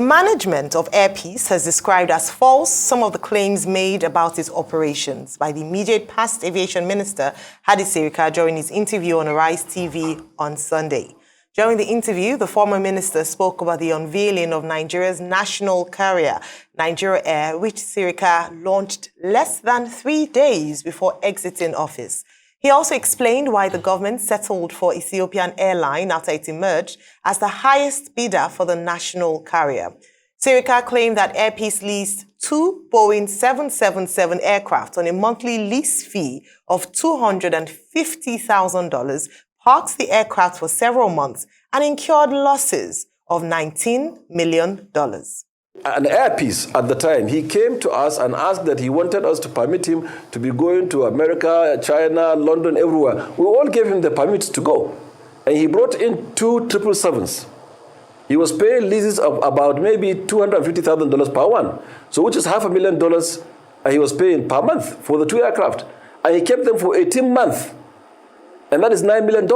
The management of Air Peace has described as false some of the claims made about its operations by the immediate past Aviation Minister, Hadi Sirika, during his interview on Arise TV on Sunday. During the interview, the former minister spoke about the unveiling of Nigeria's national carrier, Nigeria Air, which Sirika launched less than 3 days before exiting office. He also explained why the government settled for Ethiopian Airlines after it emerged as the highest bidder for the national carrier. Sirika claimed that Air Peace leased 2 Boeing 777 aircraft on a monthly lease fee of $250,000, parked the aircraft for several months, and incurred losses of $19 million. An Air Peace at the time, he came to us and asked that he wanted us to permit him to be going to America, China, London, everywhere. We all gave him the permits to go. And he brought in 2 777s. He was paying leases of about maybe $250,000 per one. So which is $500,000 he was paying per month for the 2 aircraft. And he kept them for 18 months. And that is $9 million.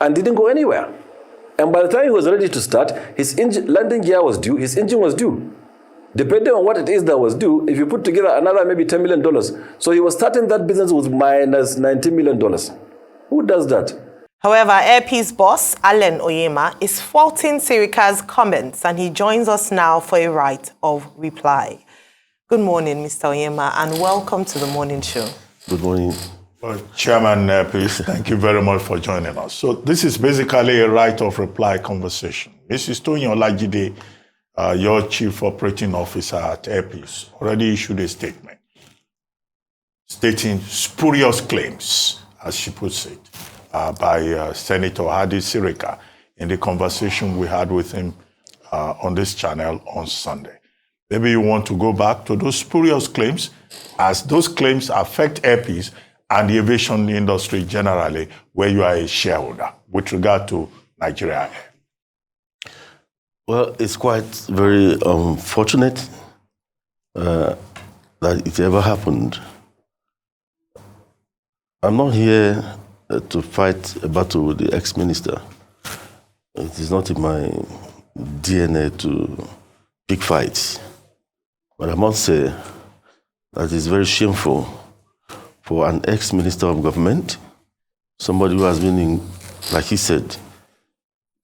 And didn't go anywhere. And by the time he was ready to start, his landing gear was due, his engine was due. Depending on what it is that was due, if you put together another maybe $10 million. So he was starting that business with minus $19 million. Who does that? However, Air Peace boss Onyema is faulting Sirika's comments, and he joins us now for a right of reply. Good morning, Mr. Onyema, and welcome to the morning show. Good morning. Well, Chairman, please, thank you very much for joining us. So this is basically a right of reply conversation. Mrs. Toyin Olajide, your Chief Operating Officer at Air Peace, already issued a statement stating spurious claims, as she puts it, by Senator Hadi Sirika in the conversation we had with him on this channel on Sunday. Maybe you want to go back to those spurious claims, as those claims affect Air Peace and the aviation industry generally, where you are a shareholder, with regard to Nigeria Air. Well, it's quite very unfortunate that it ever happened. I'm not here to fight a battle with the ex-minister. It is not in my DNA to pick fights. But I must say that it's very shameful for an ex-minister of government, somebody who has been in, like he said,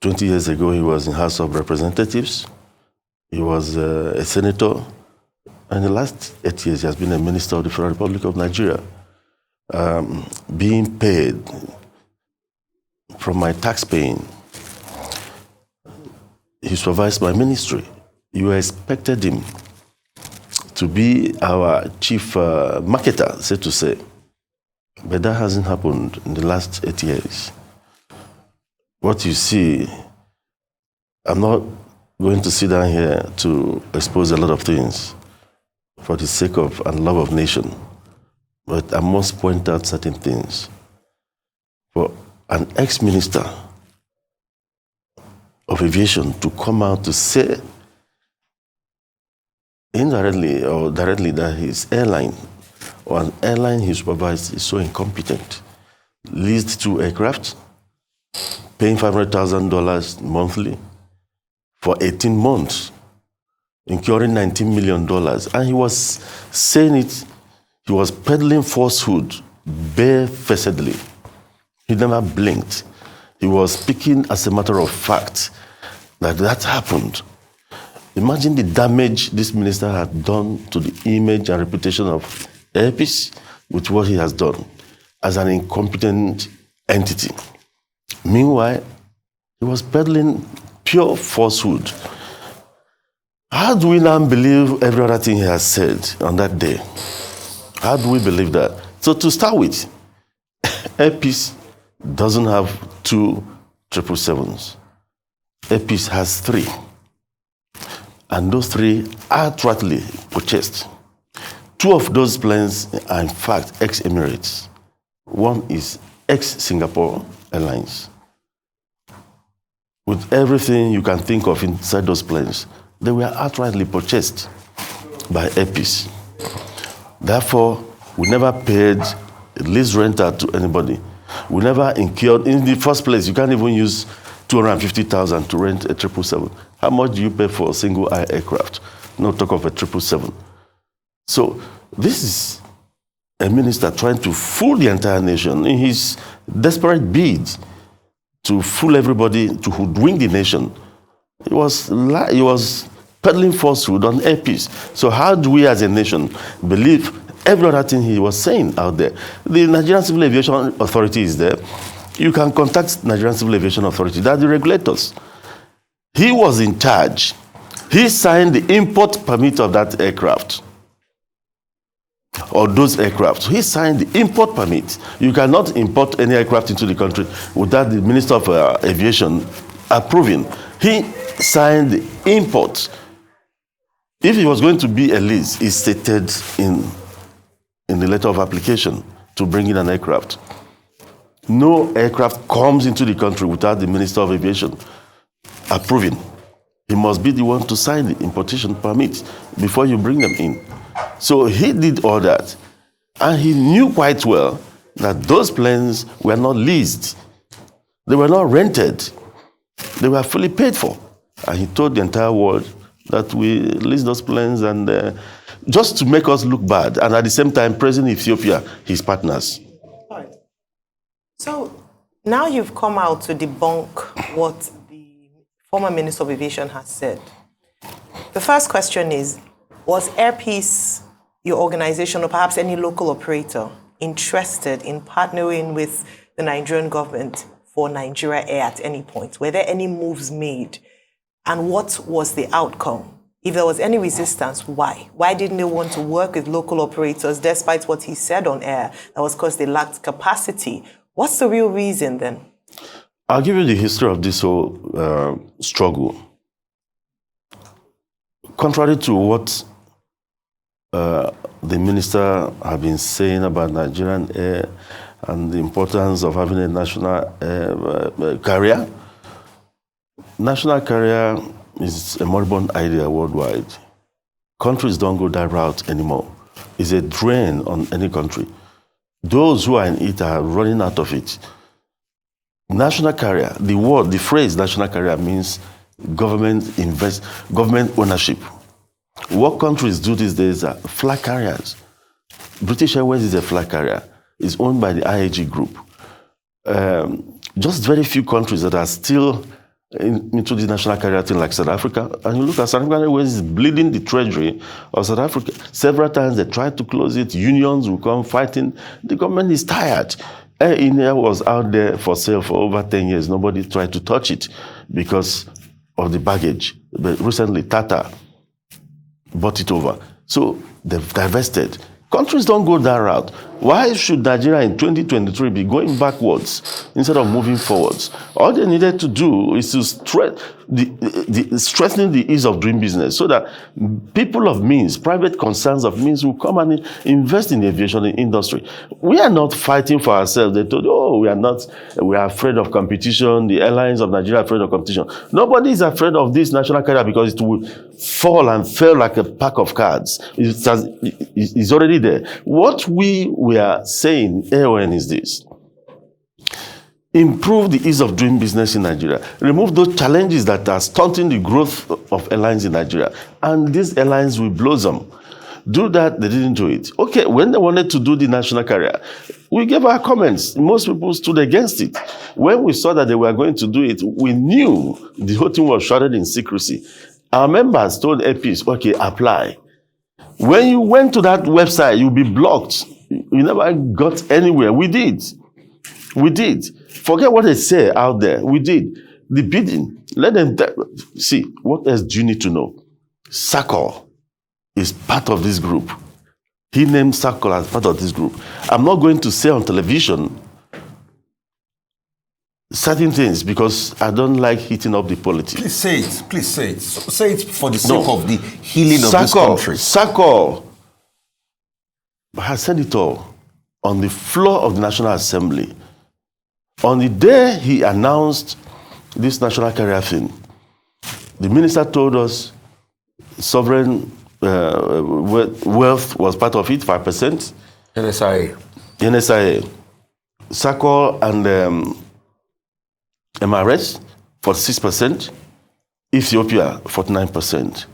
20 years ago he was in House of Representatives, he was a senator, and in the last 8 years he has been a minister of the Federal Republic of Nigeria, being paid from my tax paying. He supervised my ministry. You expected him to be our chief marketer, so to say. But that hasn't happened in the last 8 years. What you see, I'm not going to sit down here to expose a lot of things for the sake of and love of nation. But I must point out certain things. For an ex-minister of aviation to come out to say indirectly or directly that his airline or an airline he supervised is so incompetent, leased 2 aircraft, paying $500,000 monthly for 18 months, incurring $19 million. And he was saying it, he was peddling falsehood barefacedly. He never blinked. He was speaking as a matter of fact that happened. Imagine the damage this minister had done to the image and reputation of Air Peace with what he has done as an incompetent entity. Meanwhile, he was peddling pure falsehood. How do we now believe every other thing he has said on that day? How do we believe that? So to start with, Air Peace doesn't have 2 777s. Air Peace has 3. And those 3 are outrightly purchased. 2 of those planes are in fact ex-Emirates. One is ex-Singapore Airlines. With everything you can think of inside those planes, they were outrightly purchased by Air Peace. Therefore, we never paid a lease rental to anybody. We never incurred, in the first place, you can't even use $250,000 to rent a 777. How much do you pay for a single-aisle aircraft? No talk of a 777. So this is a minister trying to fool the entire nation in his desperate bid to fool everybody, to hoodwink the nation. He was peddling falsehood on airpeace. So how do we as a nation believe every other thing he was saying out there? The Nigerian Civil Aviation Authority is there. You can contact Nigerian Civil Aviation Authority. They're the regulators. He was in charge. He signed the import permit of that aircraft, or those aircraft. He signed the import permit. You cannot import any aircraft into the country without the Minister of Aviation approving. He signed the import. If it was going to be a lease, it's stated in the letter of application to bring in an aircraft. No aircraft comes into the country without the Minister of Aviation approving. He must be the one to sign the importation permit before you bring them in. So he did all that. And he knew quite well that those planes were not leased. They were not rented. They were fully paid for. And he told the entire world that we leased those planes and just to make us look bad. And at the same time, praising Ethiopia, his partners. All right. So now you've come out to debunk what the former Minister of Aviation has said. The first question is, was Airpeace, your organization, or perhaps any local operator, interested in partnering with the Nigerian government for Nigeria Air at any point? Were there any moves made? And what was the outcome? If there was any resistance, why? Why didn't they want to work with local operators despite what he said on air? That was because they lacked capacity. What's the real reason then? I'll give you the history of this whole struggle. Contrary to what the minister have been saying about Nigerian Air and the importance of having a national carrier, national carrier is a moribund idea worldwide. Countries don't go that route anymore. It's a drain on any country. Those who are in it are running out of it. National carrier, the phrase national carrier means government ownership. What countries do these days are flag carriers. British Airways is a flag carrier. It's owned by the IAG group. Just very few countries that are still into the national carrier thing, like South Africa. And you look at South African Airways is bleeding the treasury of South Africa. Several times they tried to close it. Unions will come fighting. The government is tired. Air India was out there for sale for over 10 years. Nobody tried to touch it because of the baggage. But recently, Tata bought it over. So they've divested. Countries don't go that route. Why should Nigeria in 2023 be going backwards instead of moving forwards? All they needed to do is to strengthen the ease of doing business so that people of means, private concerns of means will come and invest in the aviation industry. We are not fighting for ourselves. They told, we are afraid of competition. The airlines of Nigeria are afraid of competition. Nobody is afraid of this national carrier because it will fall and fail like a pack of cards. It's already there. What we are saying, AON, is this. Improve the ease of doing business in Nigeria. Remove those challenges that are stunting the growth of airlines in Nigeria. And these airlines will blossom. Do that, they didn't do it. Okay, when they wanted to do the national carrier, we gave our comments. Most people stood against it. When we saw that they were going to do it, we knew the whole thing was shrouded in secrecy. Our members told Airpeace, okay, apply. When you went to that website, you'll be blocked. You never got anywhere. We did. Forget what they say out there. We did. The bidding. Let them see. What else do you need to know? SACOL is part of this group. He named SACOL as part of this group. I'm not going to say on television certain things because I don't like heating up the politics. Please say it. Please say it. Say it for the sake of the healing of this country. SACOL has said it all on the floor of the National Assembly. On the day he announced this national carrier thing, the minister told us sovereign wealth was part of it, 5%. NSIA. SACOL and MRS, 46%. Ethiopia, 49%.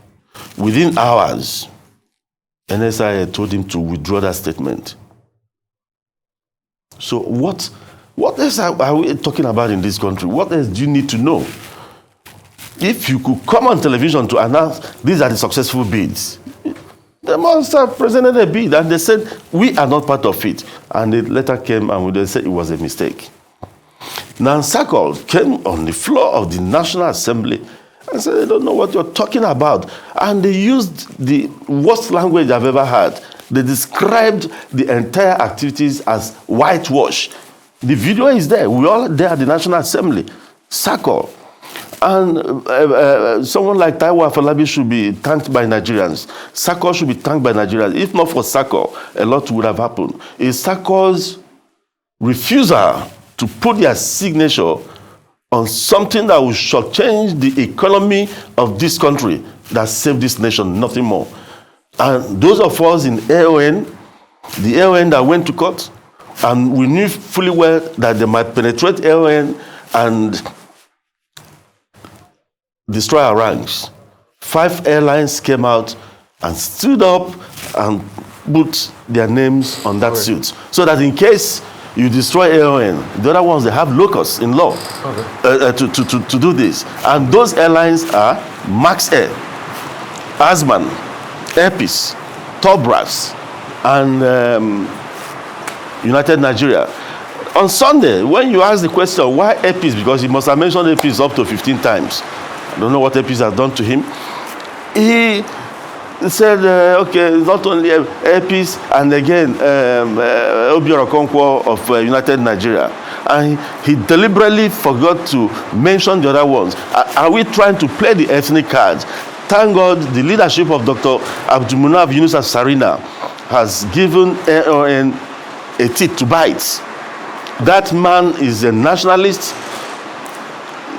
Within hours, NSI told him to withdraw that statement. So what else are we talking about in this country? What else do you need to know? If you could come on television to announce these are the successful bids, they must have presented a bid, and they said, we are not part of it. And the letter came and they said it was a mistake. Nansakol came on the floor of the National Assembly and said, they don't know what you're talking about. And they used the worst language I've ever heard. They described the entire activities as whitewash. The video is there. We all there at the National Assembly. Sakol. And someone like Taiwo Afolabi should be thanked by Nigerians. Sakol should be thanked by Nigerians. If not for Sakol, a lot would have happened. It's Sakol's refusal to put their signature on something that will shortchange the economy of this country that saved this nation, nothing more. And those of us in AON, the AON that went to court, and we knew fully well that they might penetrate AON and destroy our ranks. 5 airlines came out and stood up and put their names on that suit, so that in case you destroy AON, the other ones, they have locus in law to do this. And those airlines are Max Air, Asman, Airpeace, Tobras, and United Nigeria. On Sunday, when you ask the question, why Airpeace? Because he must have mentioned Airpeace up to 15 times. I don't know what Airpeace has done to him. He said, okay, not only Airpeace, and again, Obiora Okonkwo of United Nigeria. And he deliberately forgot to mention the other ones. Are we trying to play the ethnic cards? Thank God the leadership of Dr. Abdulmunaf Yunus Sarina has given AON a teeth to bite. That man is a nationalist.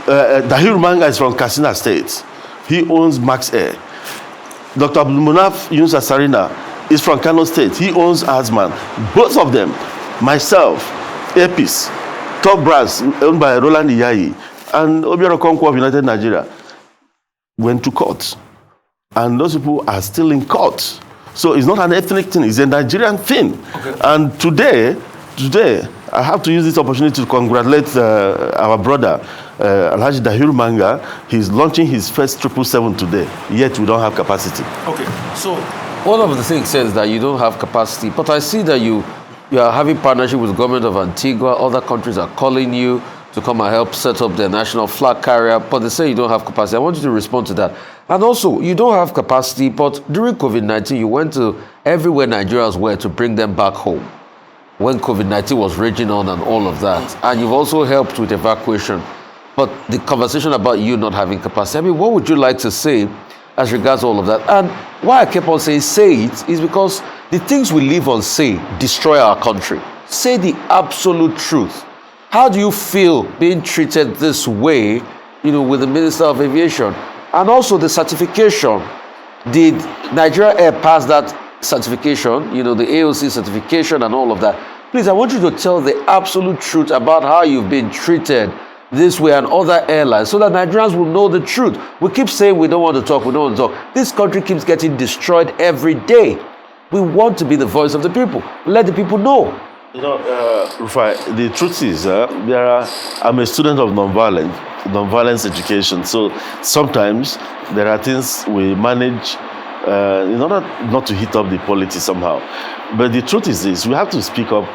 Dahir Manga is from Katsina State. He owns Max Air. Dr. Abdulmunaf Yunus Sarina is from Kano State. He owns Asman. Both of them, myself, Airpeace, Top Brass, owned by Roland Iyayi, and Obiora Okonkwo of United Nigeria, went to court. And those people are still in court. So it's not an ethnic thing, it's a Nigerian thing. Okay. And today, I have to use this opportunity to congratulate our brother, Alhaji Dahir Manga. He's launching his first 777 today, yet we don't have capacity. Okay, so one of the things says that you don't have capacity, but I see that you are having partnership with the government of Antigua. Other countries are calling you to come and help set up their national flag carrier, but they say you don't have capacity. I want you to respond to that. And also, you don't have capacity, but during COVID-19, you went to everywhere Nigerians were to bring them back home when COVID-19 was raging on and all of that. And you've also helped with evacuation. But the conversation about you not having capacity, I mean, what would you like to say as regards all of that? And why I kept on saying say it is because the things we live on say destroy our country. Say the absolute truth. How do you feel being treated this way, with the Minister of Aviation? And also the certification. Did Nigeria Air pass that certification, the AOC certification and all of that? Please, I want you to tell the absolute truth about how you've been treated this way and other airlines, so that Nigerians will know the truth. We keep saying we don't want to talk, we don't want to talk. This country keeps getting destroyed every day. We want to be the voice of the people. Let the people know. Rufai, the truth is, I'm a student of nonviolence education. So sometimes there are things we manage in order not to hit up the politics somehow. But the truth is this, we have to speak up.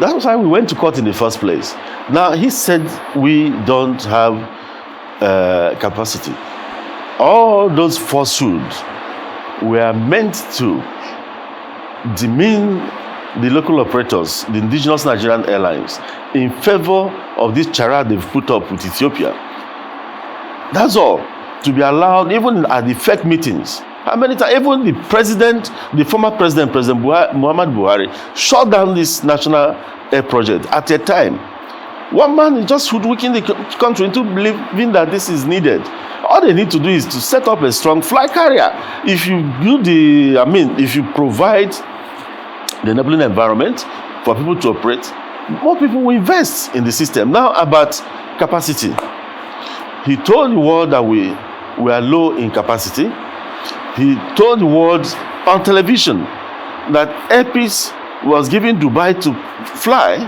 That's why we went to court in the first place. Now, he said we don't have capacity. All those falsehoods were meant to demean the local operators, the indigenous Nigerian airlines, in favor of this charade they've put up with Ethiopia. That's all. To be allowed, even at the fake meetings. How many times, even the former president, Muhammad Buhari, shut down this national air project at a time. One man is just hoodwinking the country into believing that this is needed. All they need to do is to set up a strong flag carrier. If you provide the enabling environment for people to operate, more people will invest in the system. Now about capacity. He told the world that we were low in capacity. He told the world on television that Air Peace was given Dubai to fly,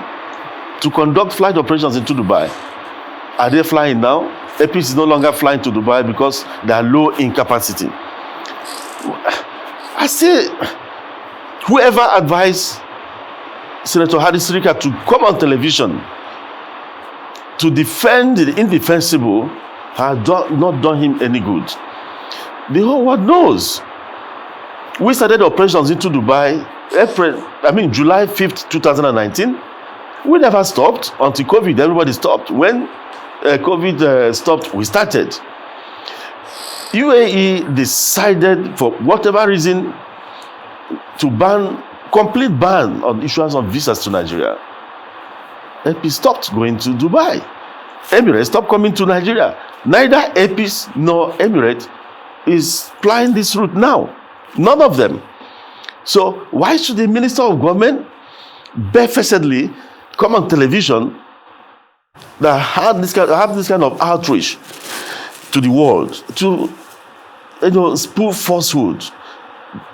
to conduct flight operations into Dubai. Are they flying now? Air Peace is no longer flying to Dubai because they are low in capacity. I say, whoever advised Senator Hadi Sirika to come on television to defend the indefensible has not done him any good. The whole world knows. We started operations into Dubai July 5th, 2019. We never stopped until COVID. Everybody stopped. When COVID stopped, we started. UAE decided, for whatever reason, to complete ban on issuance of visas to Nigeria. Air Peace stopped going to Dubai. Emirates stopped coming to Nigeria. Neither Air Peace nor Emirates is plying this route now. None of them. So why should the Minister of Government barefacedly come on television that have this kind of outreach to the world to spoof falsehood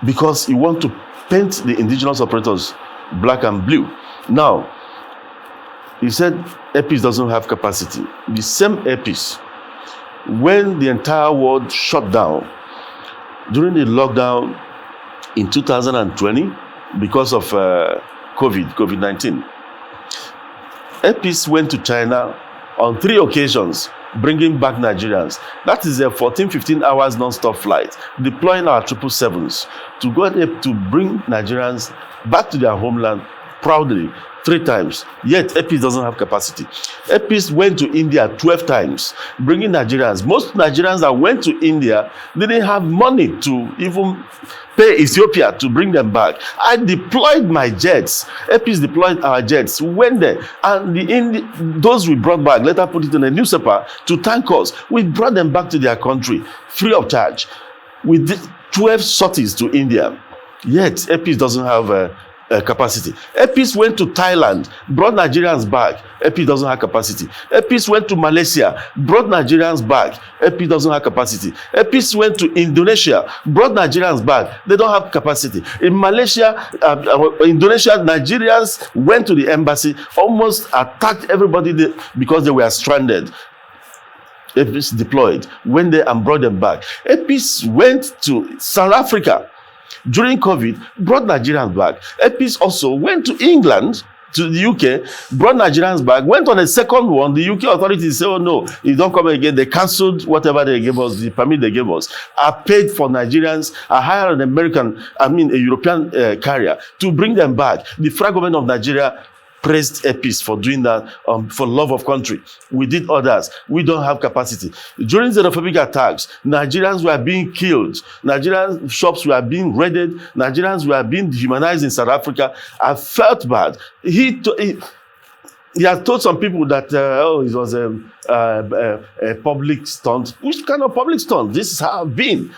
because you want to paint the indigenous operators black and blue? Now, he said Air Peace doesn't have capacity. The same Air Peace, when the entire world shut down during the lockdown in 2020 because of COVID-19, Air Peace went to China on 3 occasions, bringing back Nigerians. That is a 14-15 hours non-stop flight, deploying our 777s to go there to bring Nigerians back to their homeland proudly 3 times. Yet Air Peace doesn't have capacity. Air Peace went to India 12 times, bringing Nigerians. Most Nigerians that went to India didn't have money to even pay Ethiopia to bring them back. I deployed my jets. Air Peace deployed our jets. We went there, and those we brought back, later put it in a newspaper to thank us. We brought them back to their country free of charge. We did 12 sorties to India. Yet Air Peace doesn't have capacity. Air Peace went to Thailand, brought Nigerians back. Air Peace doesn't have capacity. Air Peace went to Malaysia, brought Nigerians back. Air Peace doesn't have capacity. Air Peace went to Indonesia, brought Nigerians back. They don't have capacity. In Malaysia, Indonesia, Nigerians went to the embassy, almost attacked everybody because they were stranded. Air Peace deployed, went there and brought them back. Air Peace went to South Africa during COVID, brought Nigerians back. Air Peace also went to England, to the UK, brought Nigerians back, went on a second one. The UK authorities said, oh no, you don't come again. They cancelled whatever they gave us, the permit they gave us. I paid for Nigerians, I hired a European carrier to bring them back. The federal government of Nigeria praised Air Peace for doing that for love of country. We did others. We don't have capacity. During xenophobic attacks, Nigerians were being killed. Nigerian shops were being raided. Nigerians were being dehumanized in South Africa. I felt bad. He has told some people that it was a public stunt. Which kind of public stunt? This is how I've been.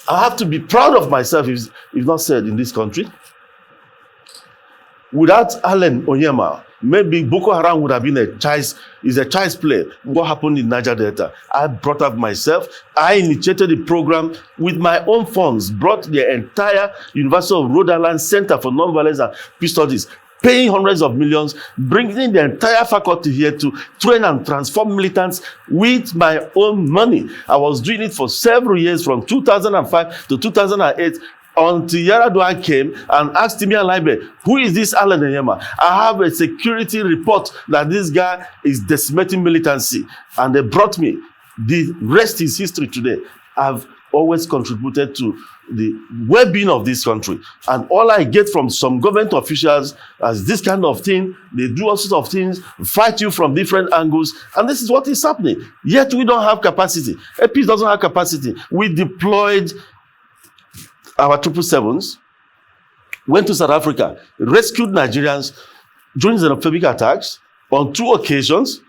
I have to be proud of myself, if not said, in this country. Without Onyema, maybe Boko Haram would have been a child's play. What happened in Niger Delta? I brought up myself. I initiated the program with my own funds, brought the entire University of Rhode Island Center for Nonviolence and Peace Studies, paying hundreds of millions, bringing the entire faculty here to train and transform militants with my own money. I was doing it for several years, from 2005 to 2008. Until Yaradua came and asked me, who is this Onyema? I have a security report that this guy is decimating militancy. And they brought me. The rest is history today. I've always contributed to the well-being of this country. And all I get from some government officials as this kind of thing, they do all sorts of things, fight you from different angles. And this is what is happening. Yet we don't have capacity. Air Peace doesn't have capacity. We deployed our 777s, went to South Africa, rescued Nigerians during xenophobic attacks. On 2 occasions,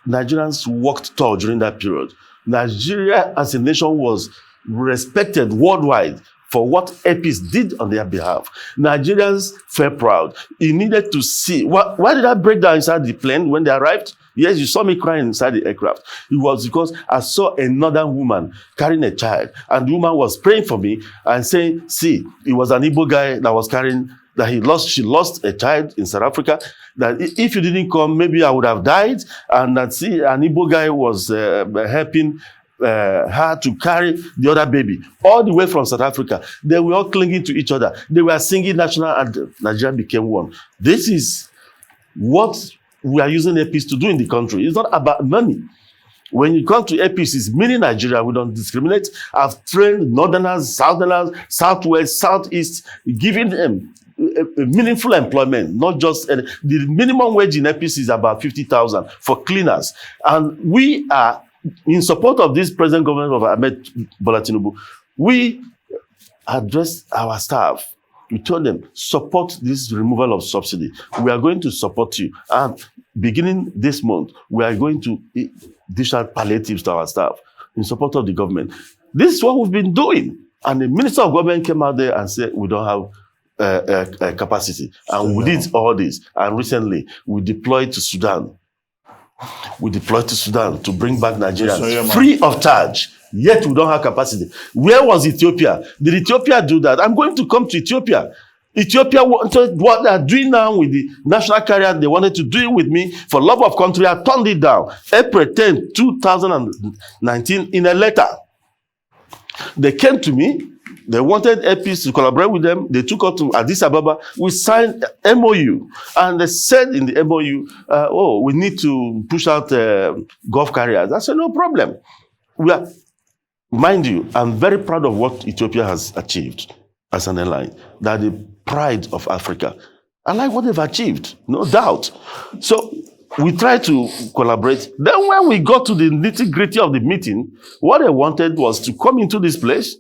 Nigerians walked tall during that period. Nigeria as a nation was respected worldwide for what Airpeace did on their behalf. Nigerians felt proud. He needed to see. Why did I break down inside the plane when they arrived? Yes, you saw me crying inside the aircraft. It was because I saw another woman carrying a child, and the woman was praying for me and saying, see, it was an Igbo guy that was carrying, she lost a child in South Africa, that if you didn't come, maybe I would have died, and that, see, an Igbo guy was helping her to carry the other baby all the way from South Africa. They were all clinging to each other. They were singing national anthem. Nigeria became one. This is what we are using Airpeace to do in the country. It's not about money. When you come to Airpeace, it's mini Nigeria. We don't discriminate. I've trained Northerners, Southerners, Southwest, Southeast, giving them a meaningful employment, not just the minimum wage in Airpeace is about 50,000 for cleaners. And we are in support of this present government of Ahmed Bola Tinubu. We address our staff. We told them, support this removal of subsidy. We are going to support you. And beginning this month, we are going to dish out palliatives to our staff in support of the government. This is what we've been doing. And the Minister of Government came out there and said, we don't have capacity. And we did all this. And recently, we deployed to Sudan. We deployed to Sudan to bring back Nigerians free of charge. Yet we don't have capacity. Where was Ethiopia? Did Ethiopia do that? I'm going to come to Ethiopia. Ethiopia wanted what they're doing now with the national carrier. They wanted to do it with me. For love of country, I turned it down. April 10, 2019, in a letter. They came to me. They wanted Airpeace to collaborate with them. They took us to Addis Ababa. We signed MOU. And they said in the MOU, we need to push out Gulf carriers. I said, no problem. Mind you, I'm very proud of what Ethiopia has achieved as an airline. They're the pride of Africa. I like what they've achieved, no doubt. So we tried to collaborate. Then when we got to the nitty-gritty of the meeting, what they wanted was to come into this place,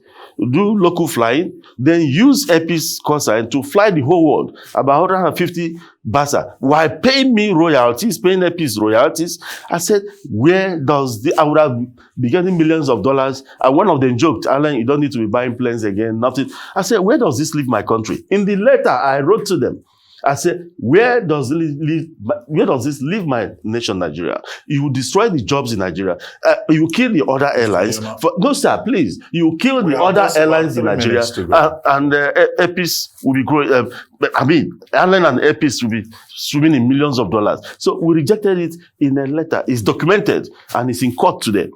do local flying, then use Airpeace callsign to fly the whole world, about 150 basa, while paying me royalties, paying Airpeace royalties. I said, where does I would have been getting millions of dollars, and one of them joked, Alan, you don't need to be buying planes again, nothing. I said, where does this leave my country? In the letter I wrote to them, I said, where does this leave my nation, Nigeria? You will destroy the jobs in Nigeria. You will kill the other airlines. No, sir, please. You will kill the other airlines in Nigeria. And Airpeace will be growing. Airline and Airpeace will be swimming in millions of dollars. So we rejected it in a letter. It's documented and it's in court today.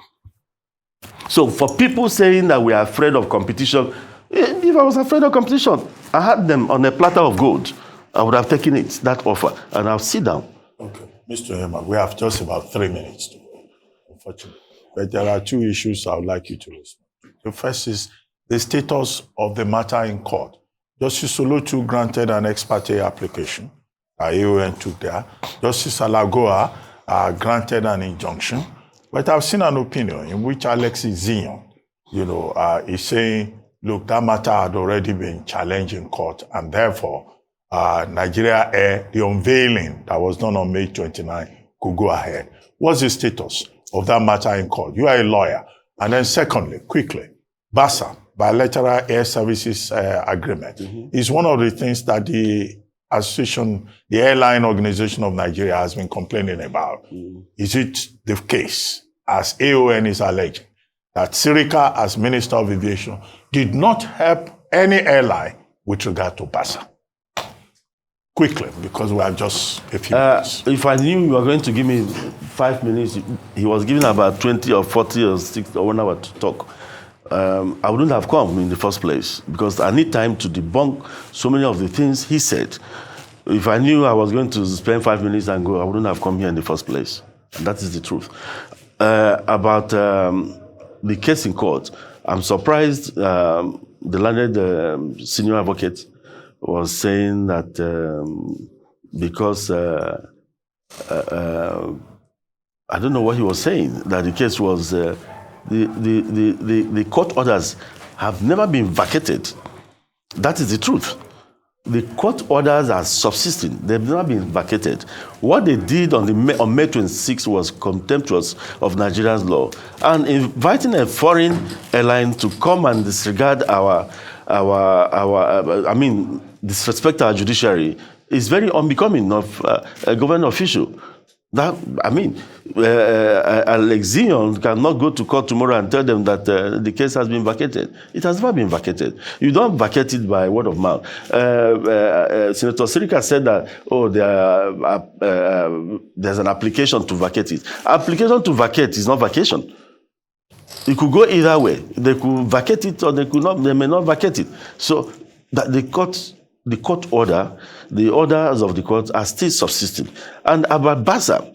So for people saying that we are afraid of competition, if I was afraid of competition, I had them on a platter of gold. I would have taken it, that offer, and I'll sit down. Okay. Mr. Onyema, we have just about 3 minutes to go, unfortunately. But there are two issues I would like you to respond to. The first is the status of the matter in court. Justice Olotu granted an ex parte application. AON took there. Justice Alagoa granted an injunction. But I've seen an opinion in which Alexis Zion, is saying, look, that matter had already been challenged in court, and therefore, Nigeria Air, the unveiling that was done on May 29, could go ahead. What's the status of that matter in court? You are a lawyer. And then secondly, quickly, BASA, Bilateral Air Services Agreement, is one of the things that the association, the Airline Organization of Nigeria has been complaining about. Is it the case, as AON is alleging, that Sirika, as Minister of Aviation, did not help any airline with regard to BASA? Quickly, because we have just a few minutes. If I knew you were going to give me 5 minutes, he was giving about 20 or 40 or 60 or 1 hour to talk. I wouldn't have come in the first place because I need time to debunk so many of the things he said. If I knew I was going to spend 5 minutes and go, I wouldn't have come here in the first place. And that is the truth. About the case in court, I'm surprised the landed senior advocate was saying that because I don't know what he was saying, that the case was the court orders have never been vacated. That is the truth. The court orders are subsisting. They've never been vacated. What they did on May 26 was contemptuous of Nigeria's law. And inviting a foreign airline to come and disregard our I mean, disrespect our judiciary is very unbecoming of a government official. That, I mean, Alexion cannot go to court tomorrow and tell them that the case has been vacated. It has never been vacated. You don't vacate it by word of mouth. Senator Sirika said that, there's an application to vacate it. Application to vacate is not vacation. It could go either way. They could vacate it or they may not vacate it. So that the court order, the orders of the court are still subsisting. And about BASA,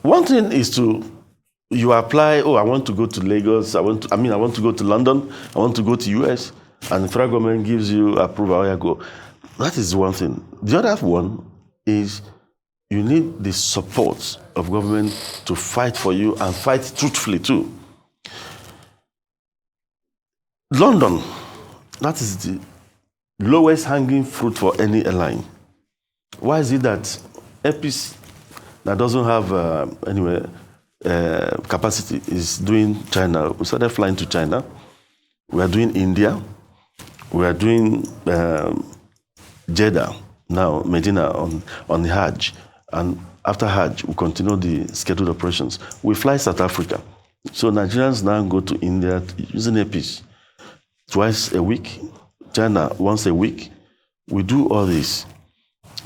one thing is you apply, I want to go to Lagos, I want to go to London, I want to go to US, and the federal government gives you approval, you go. That is one thing. The other one is you need the support of government to fight for you and fight truthfully too. London, that is the lowest hanging fruit for any airline. Why is it that Airpeace that doesn't have capacity is doing China? We started flying to China. We are doing India. We are doing Jeddah now, Medina on the Hajj. And after Hajj, we continue the scheduled operations. We fly South Africa. So Nigerians now go to India using Airpeace twice a week. China once a week. We do all this.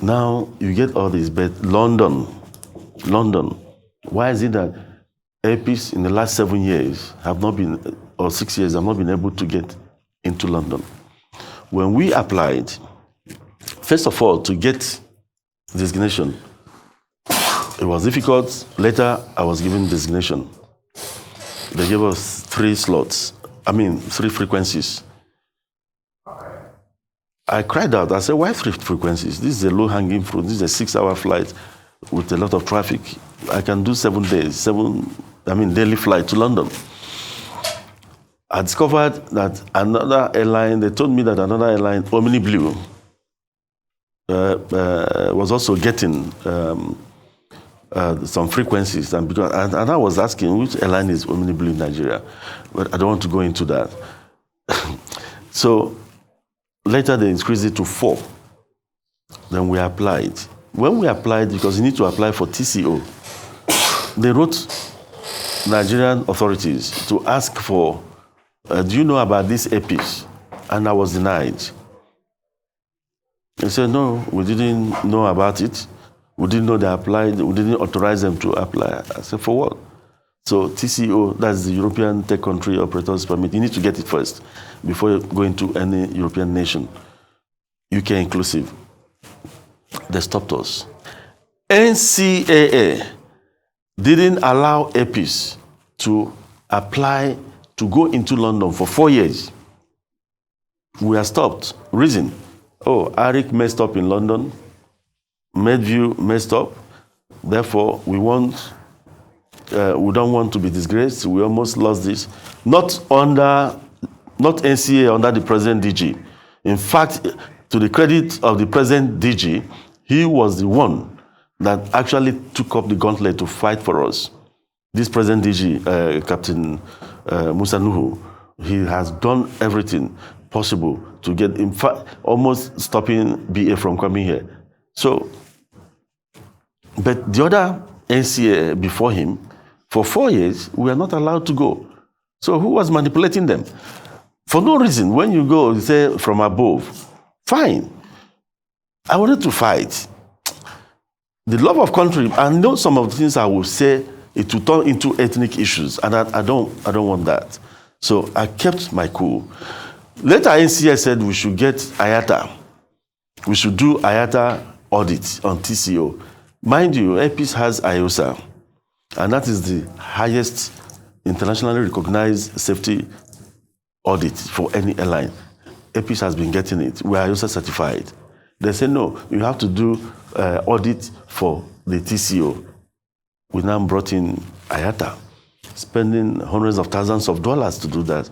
Now you get all this, but London, why is it that Airpeace in the last 7 years have not been, or 6 years, have not been able to get into London? When we applied, first of all, to get designation, it was difficult. Later, I was given designation. They gave us 3 frequencies. I cried out. I said, why 3 frequencies? This is a low-hanging fruit. This is a 6-hour flight with a lot of traffic. I can do 7 days, daily flight to London. I discovered that another airline, they told me that another airline, Omni Blue, was also getting some frequencies. And I was asking, which airline is Omni Blue in Nigeria? But I don't want to go into that. So later they increased it to 4. Then we applied. When we applied, because you need to apply for TCO, they wrote Nigerian authorities to ask for, do you know about this Airpeace? And I was denied. They said, no, we didn't know about it. We didn't know they applied. We didn't authorize them to apply. I said, for what? So TCO, that's the European Tech Country Operators Permit. You need to get it first before going to any European nation, UK inclusive. They stopped us. NCAA didn't allow Airpeace to apply to go into London for 4 years. We are stopped. Reason, Arik messed up in London, Medview messed up, therefore we don't want to be disgraced. We almost lost this. Not NCA under the present DG. In fact, to the credit of the present DG, he was the one that actually took up the gauntlet to fight for us. This present DG, Captain Musa Nuhu, he has done everything possible to get, in fact, almost stopping BA from coming here. So, but the other NCA before him, for 4 years, we are not allowed to go. So who was manipulating them? For no reason. When you go, you say from above, fine. I wanted to fight. The love of country, I know some of the things I will say, it will turn into ethnic issues, and I don't want that. So I kept my cool. Later, NCA said we should get IATA. We should do IATA audit on TCO. Mind you, Airpeace has IOSA, and that is the highest internationally recognized safety audit for any airline. Airpeace has been getting it. We are IOSA certified. They say, no, you have to do audit for the TCO. We now brought in IATA, spending hundreds of thousands of dollars to do that,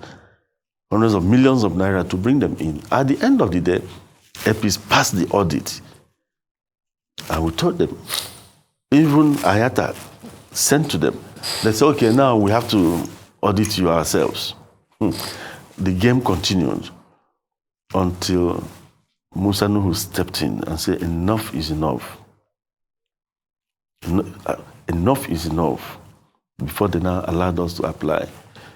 hundreds of millions of naira to bring them in. At the end of the day, Airpeace passed the audit. And we told them, even IATA sent to them, they said, okay, now we have to audit you ourselves. The game continued. until Musa Nuhu stepped in and said, enough is enough. Enough is enough, before they now allowed us to apply.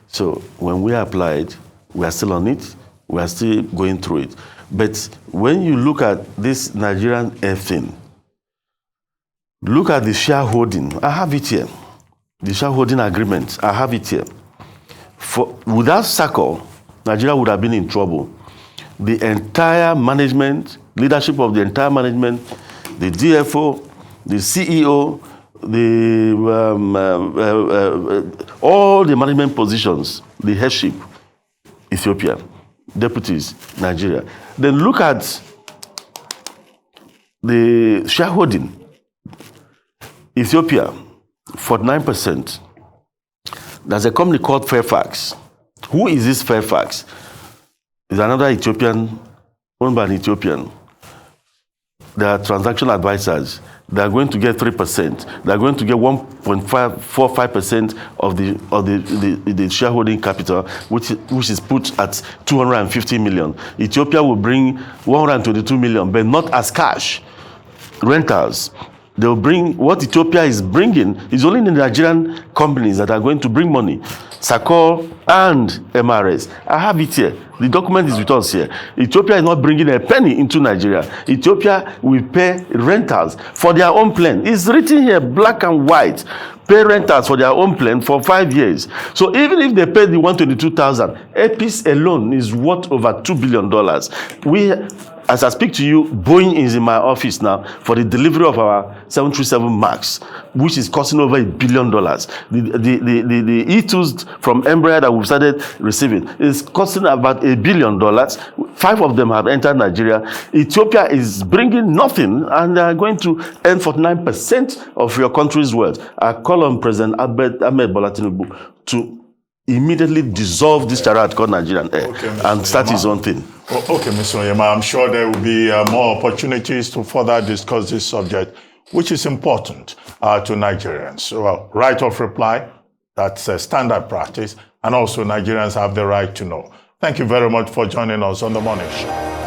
So when we applied, we are still on it, we are still going through it. But when you look at this Nigerian air thing, look at the shareholding. I have it here. The shareholding agreement, I have it here. Without SACO, Nigeria would have been in trouble. The entire management, leadership of the entire management, the DFO, the CEO, all the management positions, the headship, Ethiopia, deputies, Nigeria. Then look at the shareholding. Ethiopia, 49%. There's a company called Fairfax. Who is this Fairfax? It's another Ethiopian, owned by an Ethiopian. They are transaction advisors. They are going to get 3%. They are going to get 1.45% of the shareholding capital, which is put at 250 million. Ethiopia will bring 122 million, but not as cash. Rentals. They'll bring what Ethiopia is bringing is only the Nigerian companies that are going to bring money. SACO and MRS. I have it here. The document is with us here. Ethiopia is not bringing a penny into Nigeria. Ethiopia will pay rentals for their own plane. It's written here, black and white. Pay rentals for their own plane for 5 years. So even if they pay the 122,000, a piece alone is worth over $2 billion. As I speak to you, Boeing is in my office now for the delivery of our 737 MAX, which is costing over $1 billion. The E2s from Embraer that we've started receiving is costing about $1 billion. 5 of them have entered Nigeria. Ethiopia is bringing nothing, and they are going to earn 49% of your country's wealth. I call on President Ahmed Bola Tinubu to immediately dissolve this charade called Nigerian Air and start his own thing. Okay, Mr. Onyema, I'm sure there will be more opportunities to further discuss this subject, which is important to Nigerians. So, right of reply, that's a standard practice, and also Nigerians have the right to know. Thank you very much for joining us on The Morning Show.